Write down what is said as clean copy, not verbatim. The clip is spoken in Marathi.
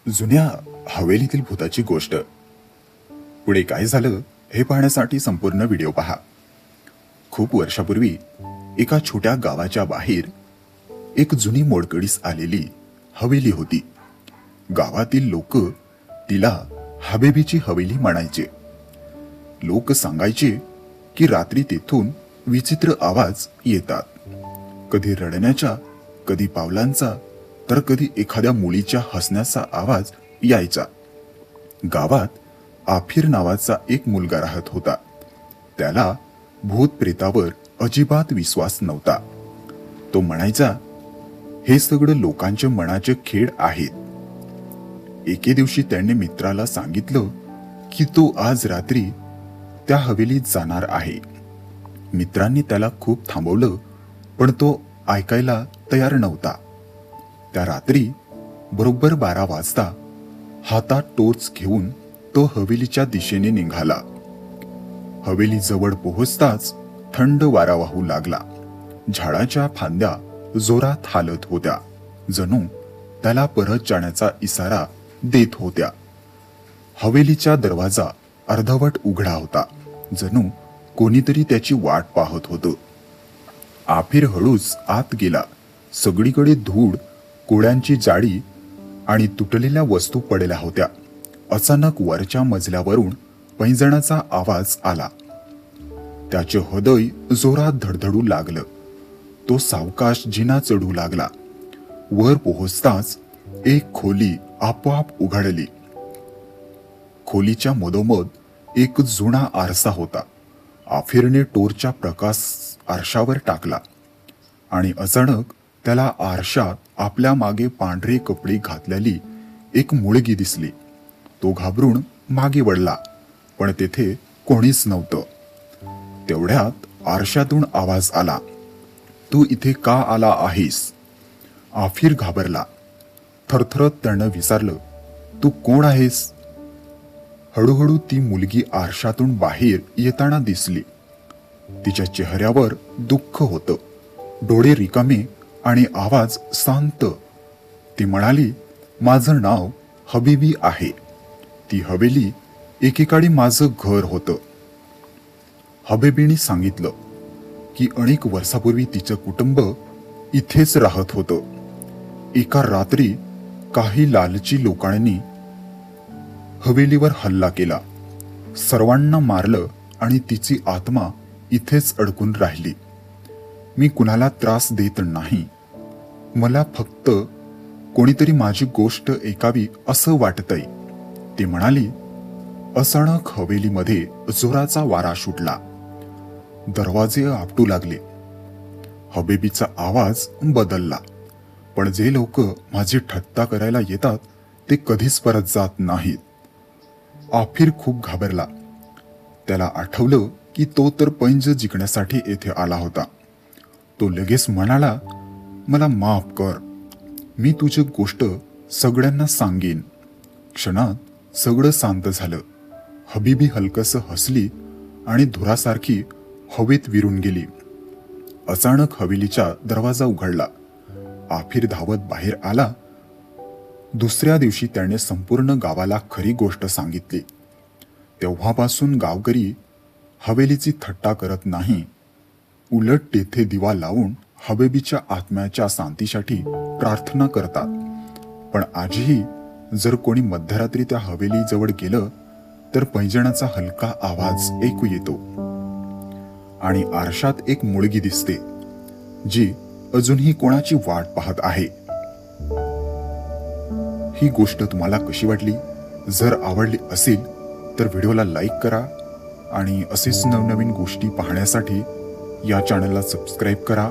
जुन्या हवेलीतील भूताची गोष्ट. पुढे काय झालं हे पाहण्यासाठी संपूर्ण व्हिडिओ पहा. खूप वर्षापूर्वी एका छोट्या गावाच्या बाहेर एक जुनी मोडकळीस आलेली हवेली होती. गावातील लोक तिला हबेबीची हवेली म्हणायचे. लोक सांगायचे की रात्री तेथून विचित्र आवाज येतात, कधी रडण्याचा, कधी पावलांचा, तर कधी एखाद्या मुलीच्या हसण्याचा आवाज यायचा. गावात आफिर नावाचा एक मुलगा राहत होता. त्याला भूत प्रेतावर अजिबात विश्वास नव्हता. तो म्हणायचा, हे सगळं लोकांच्या मनाचे खेळ आहेत. एके दिवशी त्याने मित्राला सांगितलं की तो आज रात्री त्या हवेलीत जाणार आहे. मित्रांनी त्याला खूप थांबवलं, पण तो ऐकायला तयार नव्हता. त्या रात्री बरोबर 12 वाजता हातात टॉर्च घेऊन तो हवेलीच्या दिशेने निघाला. हवेली जवळ पोहोचताच थंड वारा वाहू लागला. झाडाच्या फांद्या जोरात हालत होत्या, जणू त्याला परत जाण्याचा इशारा देत होत्या. हवेलीचा दरवाजा अर्धवट उघडा होता, जणू कोणीतरी त्याची वाट पाहत होतं. आफिर हळूच आत गेला. सगळीकडे धूळ, कोळ्यांची जाळी आणि तुटलेल्या वस्तू पडल्या होत्या. अचानक वरच्या मजल्यावरून पैंजणाचा आवाज आला. त्याचे हृदय जोरात धडधडू लागलं. तो सावकाश जिना चढू लागला. वर पोहोचताच एक खोली आपोआप उघडली. खोलीच्या मधोमध एक जुना आरसा होता. आफिरने टॉर्चचा प्रकाश आरशावर टाकला आणि अचानक त्याला आरशात आपल्या मागे पांढरे कपडे घातलेली एक मुलगी दिसली. तो घाबरून मागे वळला, पण तेथे कोणीच नव्हतं. तेवढ्यात आरशातून आवाज आला, तू इथे का आला आहेस? आफिर घाबरला. थरथरत त्यानं विचारलं, तू कोण आहेस? हळूहळू ती मुलगी आरशातून बाहेर येताना दिसली. तिच्या चेहऱ्यावर दुःख होतं, डोळे रिकामे आणि आवाज शांत. ती म्हणाली, माझं नाव हबीबी आहे. ती हवेली एकेकाळी माझं घर होतं. हबीबीने सांगितलं की अनेक वर्षापूर्वी तिचं कुटुंब इथेच राहत होतं. एका रात्री काही लालची लोकांनी हवेलीवर हल्ला केला, सर्वांना मारलं आणि तिची आत्मा इथेच अडकून राहिली. मी कुणाला त्रास देत नाही, मला फक्त कोणीतरी माझी गोष्ट ऐकावी असं वाटतंय, ती म्हणाली. अचानक हवेलीमध्ये जोराचा वारा सुटला. दरवाजे आपटू लागले. हबीबीचा आवाज बदलला, पण जे लोक माझी थट्टा करायला येतात ते कधीच परत जात नाहीत. आफिर खूप घाबरला. त्याला आठवलं की तो तर पैंज जिंकण्यासाठी येथे आला होता. तो लगेच म्हणाला, मला माफ कर, मी तुझी गोष्ट सगळ्यांना सांगेन. क्षणात सगळं शांत झालं. हबीबी हलकसं हसली आणि धुरासारखी हवेत विरून गेली. अचानक हवेलीचा दरवाजा उघडला. आफिर धावत बाहेर आला. दुसऱ्या दिवशी त्याने संपूर्ण गावाला खरी गोष्ट सांगितली. तेव्हापासून गावकरी हवेलीची थट्टा करत नाही, उलट तेथे दिवा लावून हबीबीच्या आत्म्याच्या शांतीसाठी प्रार्थना करतात. पण आजही जर कोणी मध्यरात्री त्या हवेली जवळ गेलं तर पैंजणाचा हलका आवाज ऐकू येतो आणि आरशात एक मुलगी दिसते, जी अजूनही कोणाची वाट पाहत आहे. ही गोष्ट तुम्हाला कशी वाटली? जर आवडली असेल तर व्हिडिओला लाईक करा आणि असेच नवनवीन गोष्टी पाहण्यासाठी या चॅनलला सबस्क्राईब करा.